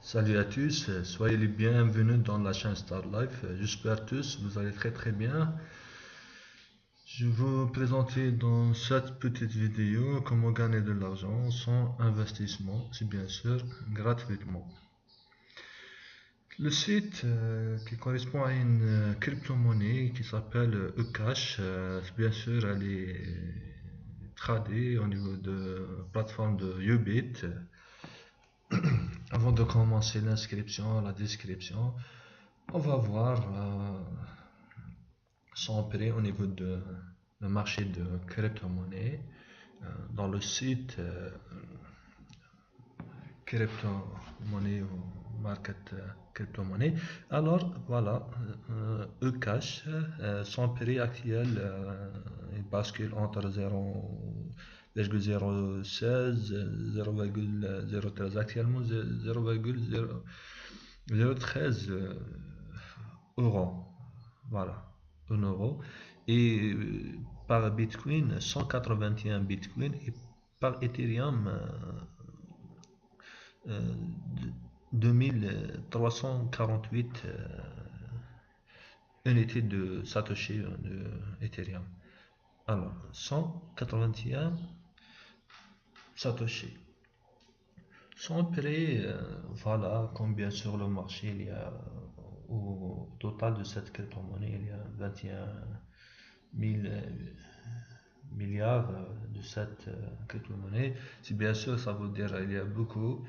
Salut à tous, soyez les bienvenus dans la chaîne Star Life. J'espère tous vous allez très bien. Je vais vous présenter dans cette petite vidéo comment gagner de l'argent sans investissement, c'est bien sûr gratuitement. Le site qui correspond à une crypto-monnaie qui s'appelle eCash, bien sûr elle est tradée au niveau de plateforme de Ubit. Avant de commencer l'inscription, la description, on va voir son prix au niveau de le marché de crypto-monnaie dans le site crypto-monnaie ou market crypto-monnaie. Alors voilà, eCash, son prix actuel il bascule entre 0,016 0,013 actuellement 0,013 euros. Voilà, 1 euro. Et par Bitcoin, 181 Bitcoin. Et par Ethereum, 2348 unités de Satoshi de Ethereum. Alors, 181 Satoshi. Son prix, voilà combien sur le marché il y a au total de cette crypto-monnaie, il y a 21 000 milliards de cette crypto-monnaie. Si bien sûr, ça veut dire il y a beaucoup.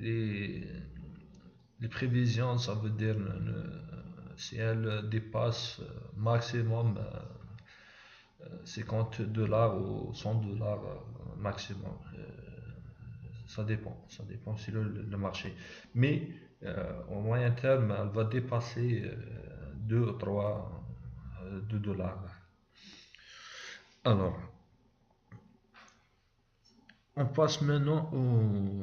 Les, les prévisions, ça veut dire si elle dépasse maximum 50 dollars ou 100 dollars maximum. Ça dépend sur le marché. Mais au moyen terme, elle va dépasser 2 ou 3 dollars. Alors, on passe maintenant aux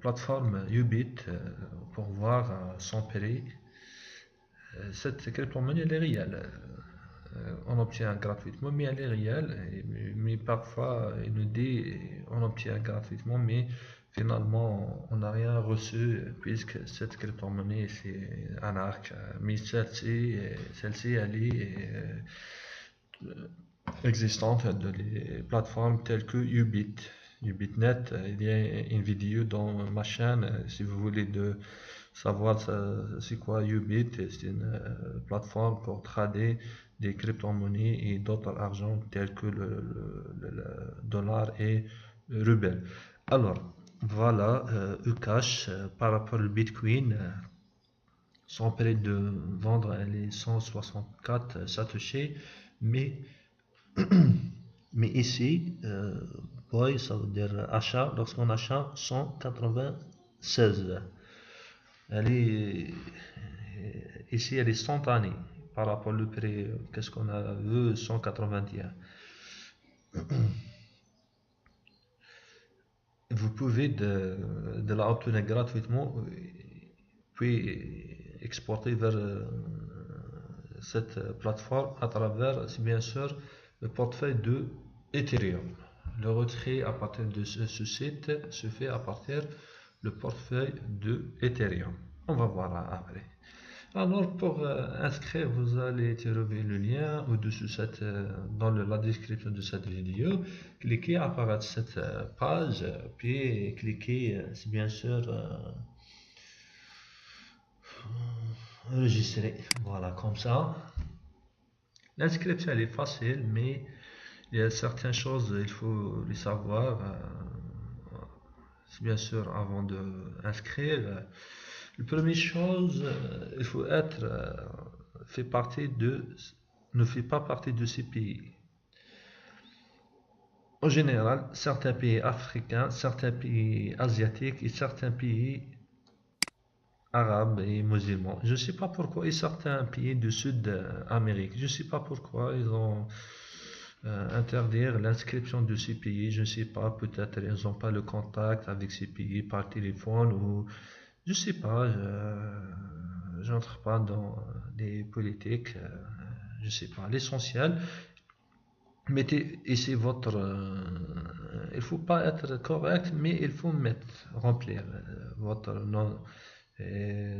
plateformes Ubit pour voir son prix. Cette crypto-monnaie elle est réelle. On obtient gratuitement, mais elle est réelle. Mais parfois, il nous dit on obtient gratuitement, mais finalement, on n'a rien reçu puisque cette crypto-monnaie c'est un arc. Mais celle-ci, elle est existante de les plateformes telles que Ubit. Ubitnet, il y a une vidéo dans ma chaîne si vous voulez de savoir c'est quoi Ubit. C'est une plateforme pour trader des crypto-monnaies et d'autres argents tels que le dollar et le rouble. Alors, voilà, Ucash par rapport au Bitcoin, son prix de vendre les 164 Satoshi, mais mais ici, buy, ça veut dire achat, lorsqu'on achète 196. Elle est, ici, elle est instantanée par rapport au prix, qu'est-ce qu'on a vu, 181. Vous pouvez de la obtenir gratuitement, puis exporter vers cette plateforme à travers, c'est bien sûr, le portefeuille de Ethereum. Le retrait à partir de ce site se fait à partir le portefeuille de Ethereum. On va voir après. Alors pour inscrire, vous allez trouver le lien au-dessus dans la description de cette vidéo. Cliquez à apparaître cette page, puis cliquez, c'est bien sûr, enregistrer. Voilà, comme ça. L'inscription elle est facile, mais il y a certaines choses, il faut les savoir. Bien sûr, avant d'inscrire. La première chose, il faut être ne fait pas partie de ces pays. En général, certains pays africains, certains pays asiatiques et certains pays arabes et musulmans. Je ne sais pas pourquoi, et certains pays du Sud-Amérique. Je ne sais pas pourquoi ils ont interdire l'inscription de ces pays. Je ne sais pas, peut-être ils n'ont pas le contact avec ces pays par téléphone ou je ne sais pas. Je n'entre pas dans des politiques. Je ne sais pas. L'essentiel, mettez ici votre... il faut pas être correct, mais il faut mettre, remplir votre nom,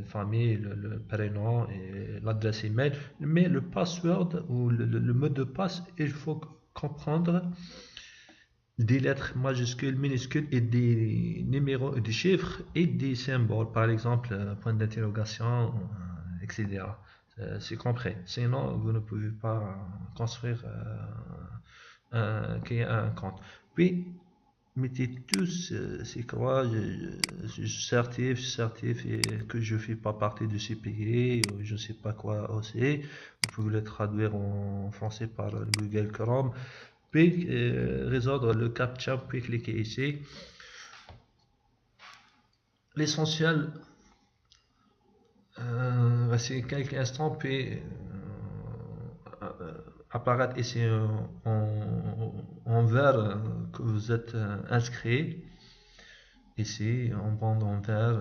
famille, le prénom et l'adresse email. Mais le password ou le mot de passe, il faut comprendre des lettres majuscules, minuscules et des numéros, des chiffres et des symboles, par exemple, point d'interrogation, etc. C'est compris. Sinon, vous ne pouvez pas construire créer un compte. Puis, mettez tous ces croix, je certifie et que je ne fais pas partie de ces pays, ou je ne sais pas quoi aussi. Vous pouvez le traduire en français par Google Chrome. Puis, résoudre le CAPTCHA, puis cliquez ici. L'essentiel, c'est quelques instants, puis apparaître ici en vert que vous êtes inscrit. Ici, en bande en vert,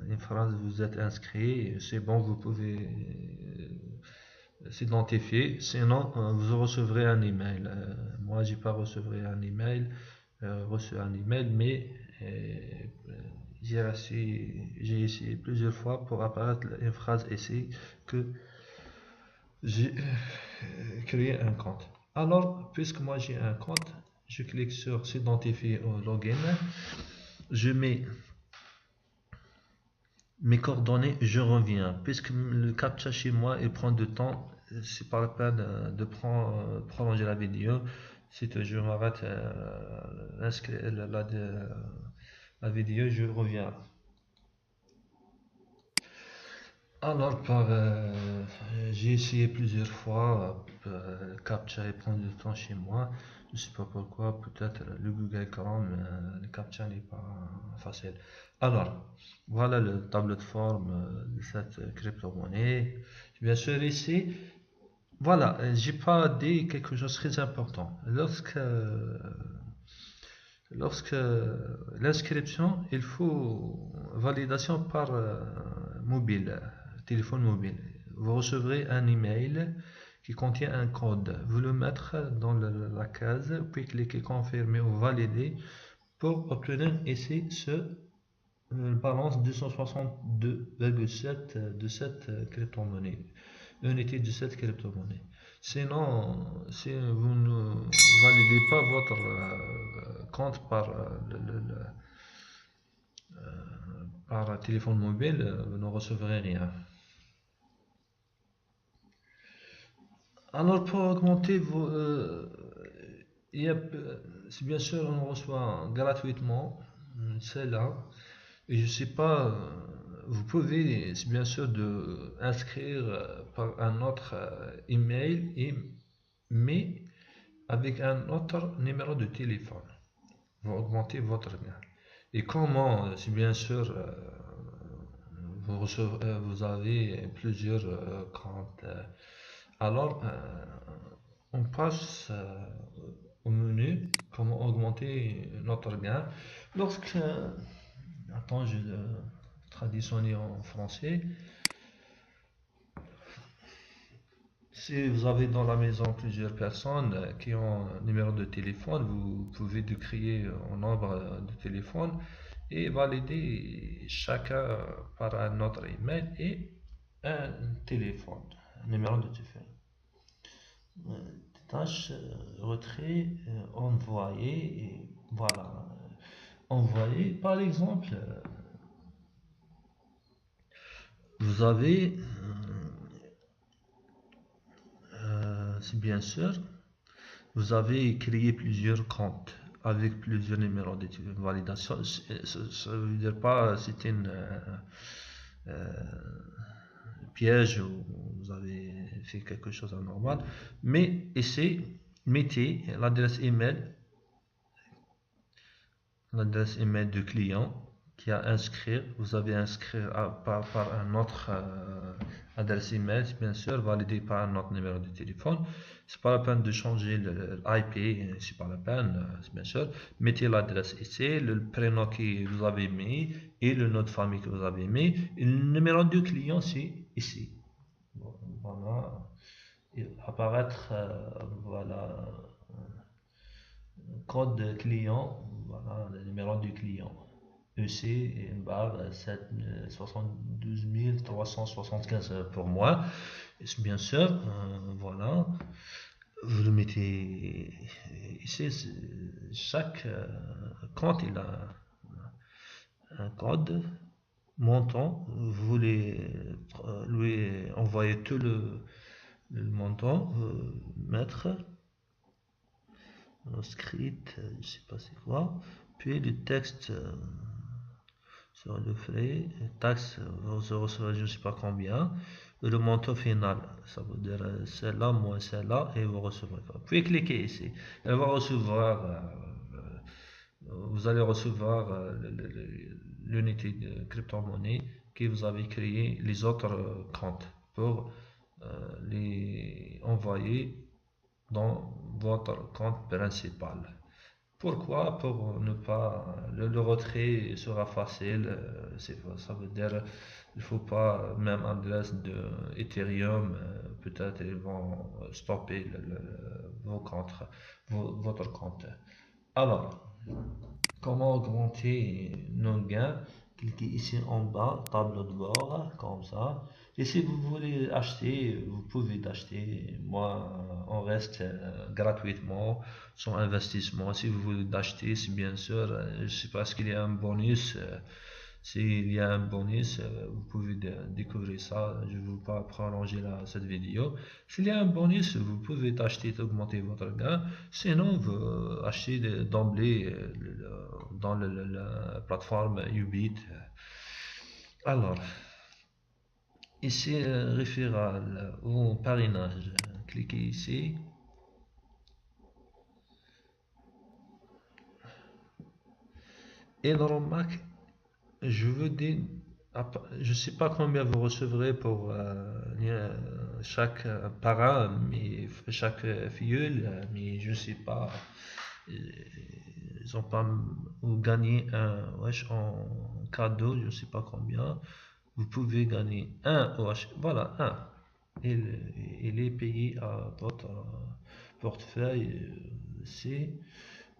une phrase vous êtes inscrit, c'est bon, vous pouvez s'identifier. Sinon, vous recevrez un email. Moi, j'ai pas reçu un email, mais j'ai essayé plusieurs fois pour apparaître une phrase ici que j'ai créé un compte. Alors, puisque moi j'ai un compte, je clique sur s'identifier au login. Je mets mes coordonnées, je reviens. Puisque le captcha chez moi, il prend du temps, c'est pas la peine de prolonger la vidéo. Si je m'arrête la vidéo, je reviens. Alors, j'ai essayé plusieurs fois, le CAPTCHA prend du temps chez moi. Je ne sais pas pourquoi, peut-être le Google Chrome, le CAPTCHA n'est pas facile. Alors, voilà le tableau de forme de cette crypto-monnaie. Bien sûr, ici, voilà, j'ai pas dit quelque chose de très important. Lorsque l'inscription, il faut validation par mobile, téléphone mobile. Vous recevrez un email qui contient un code. Vous le mettrez dans la case, puis cliquez confirmer ou valider pour obtenir ici ce balance 262,7 de cette crypto-monnaie. Unité de cette crypto-monnaie. Sinon, si vous ne validez pas votre compte par téléphone mobile, vous ne recevrez rien. Alors, pour augmenter vos... bien sûr, on reçoit gratuitement celle-là. Et je sais pas, vous pouvez, c'est bien sûr, inscrire par un autre email, mais avec un autre numéro de téléphone. Vous augmentez votre gain. Et comment, c'est bien sûr, vous avez plusieurs comptes. Alors, on passe au menu, comment augmenter notre gain. Lorsque, attends, je traduis en français. Si vous avez dans la maison plusieurs personnes qui ont un numéro de téléphone, vous pouvez créer un nombre de téléphones et valider chacun par un autre email et un téléphone, un numéro de téléphone. Tâche, retrait, envoyer, et voilà. Envoyer, par exemple, vous avez, c'est bien sûr, vous avez créé plusieurs comptes avec plusieurs numéros de validation. Ça ne veut dire pas c'est une piège ou vous avez fait quelque chose d'anormal. Mais ici, mettez l'adresse email du client qui a inscrit. Vous avez inscrit par un autre adresse email, bien sûr, validé par un autre numéro de téléphone. C'est pas la peine de changer l'IP, c'est pas la peine, bien sûr. Mettez l'adresse ici, le prénom que vous avez mis et le nom de famille que vous avez mis. Et le numéro du client, c'est ici. Voilà. Il apparaître, voilà, code client, voilà le numéro du client. EC et une barre 72 375 pour moi. Et bien sûr, voilà, vous le mettez ici. Chaque compte il a un code montant. Vous voulez lui envoyer tout le montant, mettre script, je sais pas c'est quoi, puis le texte sur le frais, taxe, vous recevrez je sais pas combien, et le montant final, ça veut dire celle-là moins celle-là, et vous recevrez pas. Puis cliquez ici, elle va recevoir, vous allez recevoir l'unité de crypto-monnaie que vous avez créé les autres comptes pour les envoyer dans votre compte principal. Pourquoi? Pour ne pas. Le retrait sera facile. Ça veut dire il faut pas, même adresse de Ethereum, peut-être ils vont stopper vos comptes, votre compte. Alors, comment augmenter nos gains? Cliquez ici en bas, tableau de bord, comme ça. Et si vous voulez acheter, vous pouvez l'acheter. Moi, on reste gratuitement, sans investissement. Si vous voulez l'acheter, c'est bien sûr, je sais pas, qu'il y a un bonus. S'il y a un bonus, vous pouvez découvrir ça. Je ne veux pas prolonger cette vidéo. S'il y a un bonus, vous pouvez acheter, augmenter votre gain. Sinon, vous achetez d'emblée dans la plateforme Ubit. Alors, ici, référal ou parrainage. Cliquez ici. Et dans le Mac, je veux dire, je sais pas combien vous recevrez pour chaque parrain, mais chaque filleul, mais je sais pas. Ils ont pas gagné un wesh en cadeau, je sais pas combien. Vous pouvez gagner un wesh, voilà un. Il est payé à votre portefeuille. C'est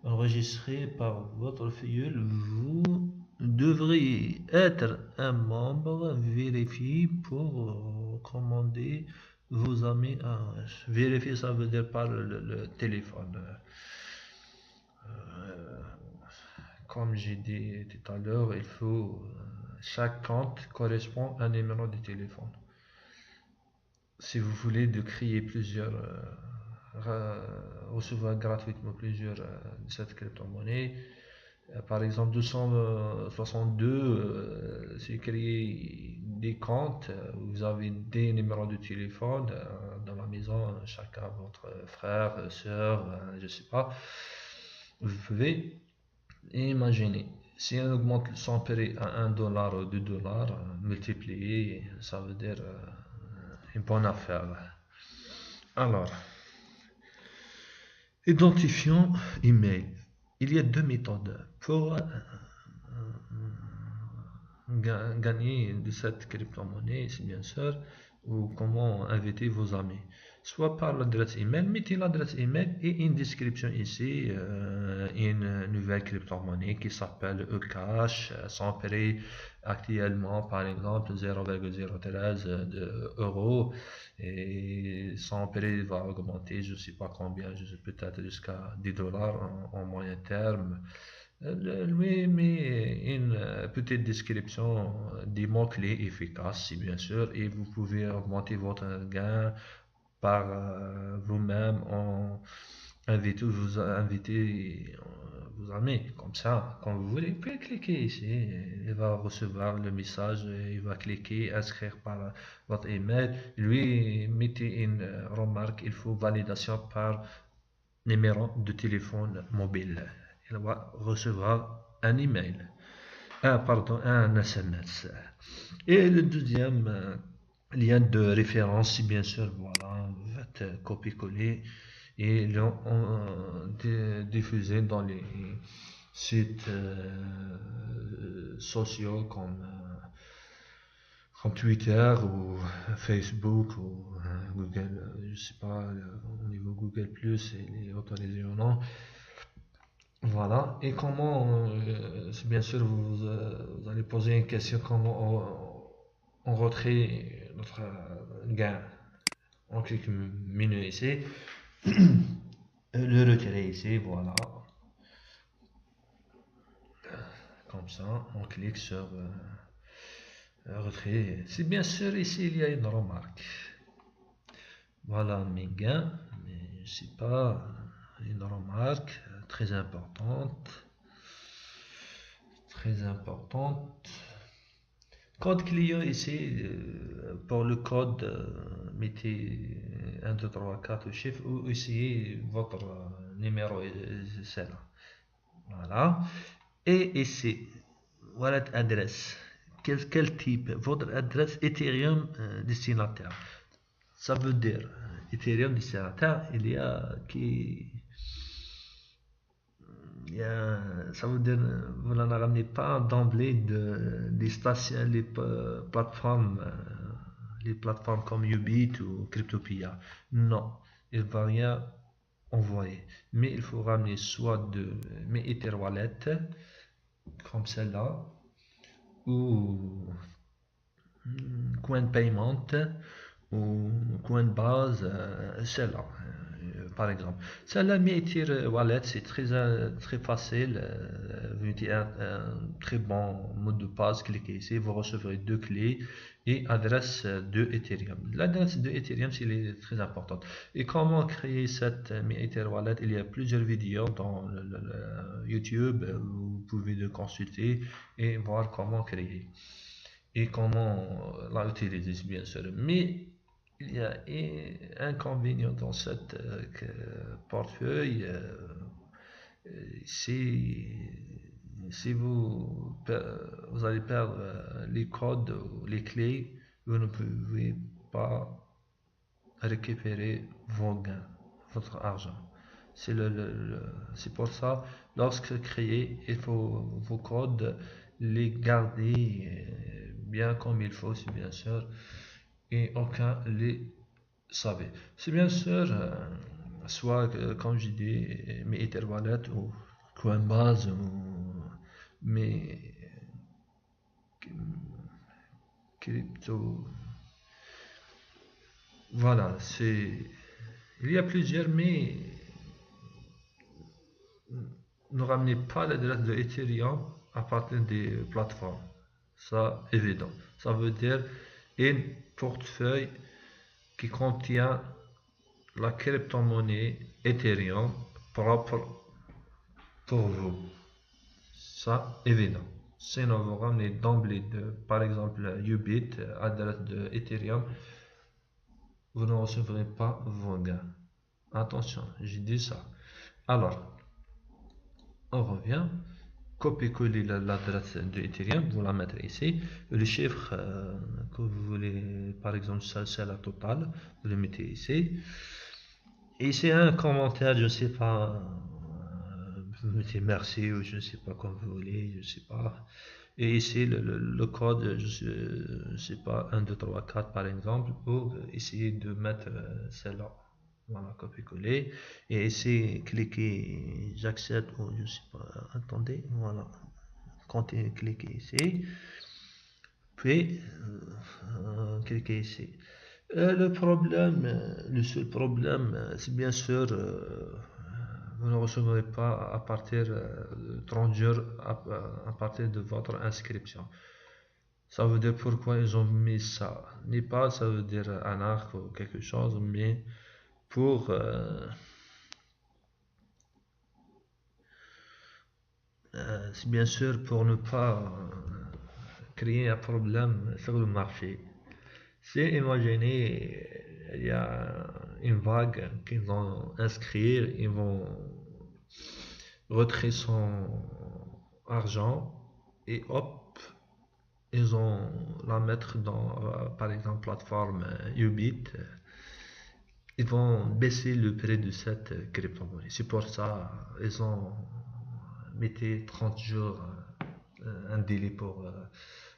enregistré par votre filleul. Vous devriez être un membre vérifié pour commander vos amis. Vérifier, ça veut dire par le téléphone. Comme j'ai dit tout à l'heure, il faut chaque compte correspond à un numéro de téléphone. Si vous voulez de créer plusieurs recevoir gratuitement plusieurs de cette crypto-monnaie. Par exemple, 262, c'est créer des comptes. Vous avez des numéros de téléphone dans la maison, chacun, votre frère, soeur, je ne sais pas. Vous pouvez imaginer. Si on augmente son prix à 1 dollar ou 2 dollars, multiplié, ça veut dire une bonne affaire. Alors, identifiant email. Il y a deux méthodes pour gagner de cette crypto-monnaie, c'est bien sûr, ou comment inviter vos amis. Soit par l'adresse email, mettez l'adresse email et une description ici, une nouvelle crypto-monnaie qui s'appelle eCash, son prix actuellement par exemple 0,013 euros et son prix va augmenter, je ne sais pas combien, peut-être jusqu'à 10 dollars en moyen terme. Lui met une petite description des mots-clés efficaces, bien sûr, et vous pouvez augmenter votre gain par vous-même en inviter vos amis, comme ça, quand vous voulez. Puis cliquez ici, il va recevoir le message, il va cliquer, inscrire par votre email. Lui, mettez une remarque, il faut validation par numéro de téléphone mobile. Il va recevoir un email, un SMS. Et le deuxième lien de référence, bien sûr, voilà, vous faites copier-coller et diffuser dans les sites sociaux comme Twitter ou Facebook ou Google, je sais pas, au niveau Google Plus et les autorisations, non. Voilà. Et comment, c'est bien sûr, vous allez poser une question, comment on retrait notre gain en quelques minutes ici. Le retirer ici, voilà. Comme ça, on clique sur retrait. C'est bien sûr, ici, il y a une remarque. Voilà mes gains, mais c'est pas une remarque très importante. Très importante. Code client ici, pour le code, mettez 1, 2, 3, 4 chiffres ou essayez votre numéro, c'est là. Voilà. Et ici, wallet adresse. Quel type? Votre adresse Ethereum destinataire. Ça veut dire, Ethereum destinataire, ça veut dire, vous n'en ramenez pas d'emblée des stations, les plateformes comme Ubit ou Cryptopia. Non, il ne va rien envoyer. Mais il faut ramener soit de mes Etherwallet, comme celle-là, ou Coin Payment, ou Coinbase, celle-là, par exemple. Celle-là, Ether Wallet, c'est très facile. Vous mettez un très bon mot de passe, cliquez ici, vous recevrez deux clés et adresse de Ethereum. L'adresse de Ethereum, c'est très importante. Et comment créer cette Ether Wallet? Il y a plusieurs vidéos dans YouTube, vous pouvez le consulter et voir comment créer et comment la utiliser, bien sûr. Mais il y a un inconvénient dans cette portefeuille, si vous allez perdre les codes ou les clés, vous ne pouvez pas récupérer vos gains, votre argent. C'est pour ça, lorsque créer, il faut vos codes les garder bien comme il faut, c'est bien sûr, et aucun les savait. C'est bien sûr, soit comme j'ai dit, mes Etherwallet ou Coinbase ou mes crypto. Voilà, il y a plusieurs, mais ne ramenez pas l'adresse de Ethereum à partir des plateformes. Ça, évident. Ça veut dire un portefeuille qui contient la crypto-monnaie Ethereum propre pour vous. Ça, évident. Sinon, vous ramenez d'emblée par exemple, Ubit, adresse de Ethereum, vous ne recevrez pas vos gains. Attention, j'ai dit ça. Alors, on revient. Copier-coller l'adresse de Ethereum, vous la mettrez ici. Le chiffre que vous voulez, par exemple, ça c'est la totale, vous le mettez ici. Et c'est un commentaire, je ne sais pas, vous mettez merci ou je ne sais pas comme vous voulez, je ne sais pas. Et ici le code, je ne sais pas, 1, 2, 3, 4 par exemple, ou essayer de mettre celle-là. Voilà, copier-coller. Et ici, cliquez j'accepte ou je ne sais pas, attendez, voilà. Continuez, cliquez ici. Puis, cliquez ici. Le seul problème, c'est bien sûr, vous ne recevrez pas à partir de 30 jours à partir de votre inscription. Ça veut dire pourquoi ils ont mis ça. N'est pas, ça veut dire un arc ou quelque chose, mais pour c'est bien sûr pour ne pas créer un problème sur le marché. Si imaginez, il y a une vague qu'ils vont inscrire, ils vont retirer son argent et hop, ils vont la mettre dans, par exemple, plateforme Ubit. Ils vont baisser le prix de cette crypto-monnaie. C'est pour ça ils ont mis 30 jours un délai pour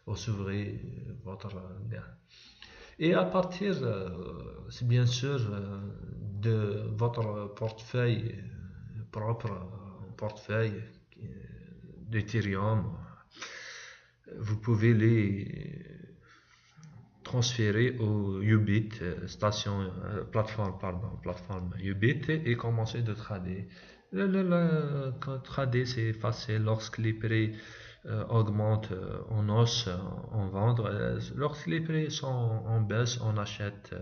recevoir votre gain. Et à partir, c'est bien sûr, de votre portefeuille propre portefeuille d'Ethereum, vous pouvez les transférer au Ubit, plateforme Ubit, et commencer de trader. Trader, c'est facile lorsque les prix augmentent, on hausse, on vendre. Lorsque les prix sont en baisse, on achète.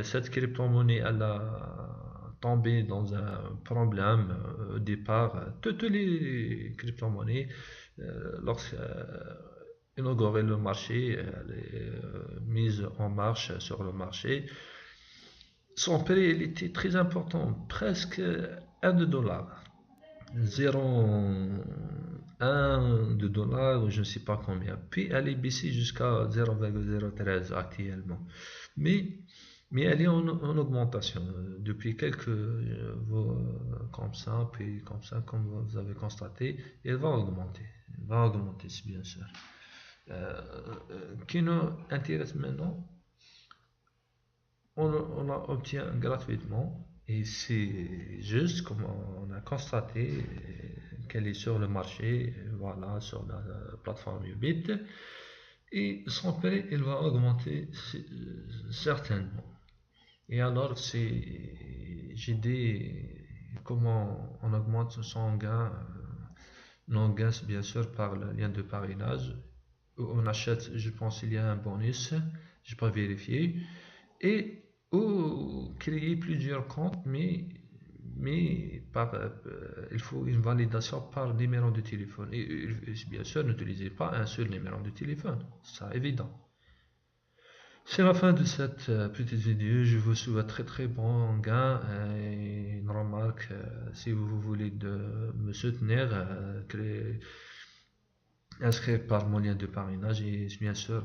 Cette crypto-monnaie, elle a tombé dans un problème au départ. Toutes les crypto-monnaies, lorsque inaugurer le marché, elle est mise en marche sur le marché. Son prix il était très important, presque 1 $, 0,1 $, ou je ne sais pas combien. Puis elle est baissée jusqu'à 0,013 actuellement. Mais elle est en augmentation depuis quelques comme ça, puis comme ça, comme vous avez constaté, elle va augmenter. Elle va augmenter, bien sûr. Qui nous intéresse maintenant, on la obtient gratuitement, et c'est juste comme on a constaté qu'elle est sur le marché, voilà, sur la plateforme Ubit, et son prix il va augmenter certainement. Et alors j'ai dit comment on augmente son gain. Non, gain bien sûr par le lien de parrainage. On achète, je pense il y a un bonus, je n'ai pas vérifié, et ou créer plusieurs comptes, mais il faut une validation par numéro de téléphone, et bien sûr n'utilisez pas un seul numéro de téléphone, c'est évident. C'est la fin de cette petite vidéo. Je vous souhaite très bon gain, et une remarque, si vous voulez me soutenir, inscrire par mon lien de parrainage, et bien sûr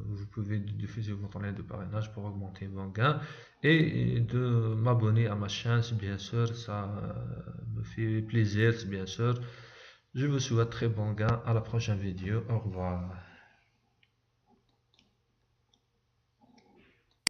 vous pouvez diffuser votre lien de parrainage pour augmenter vos gains, et de m'abonner à ma chaîne, bien sûr, ça me fait plaisir, bien sûr. Je vous souhaite très bon gain, à la prochaine vidéo, au revoir.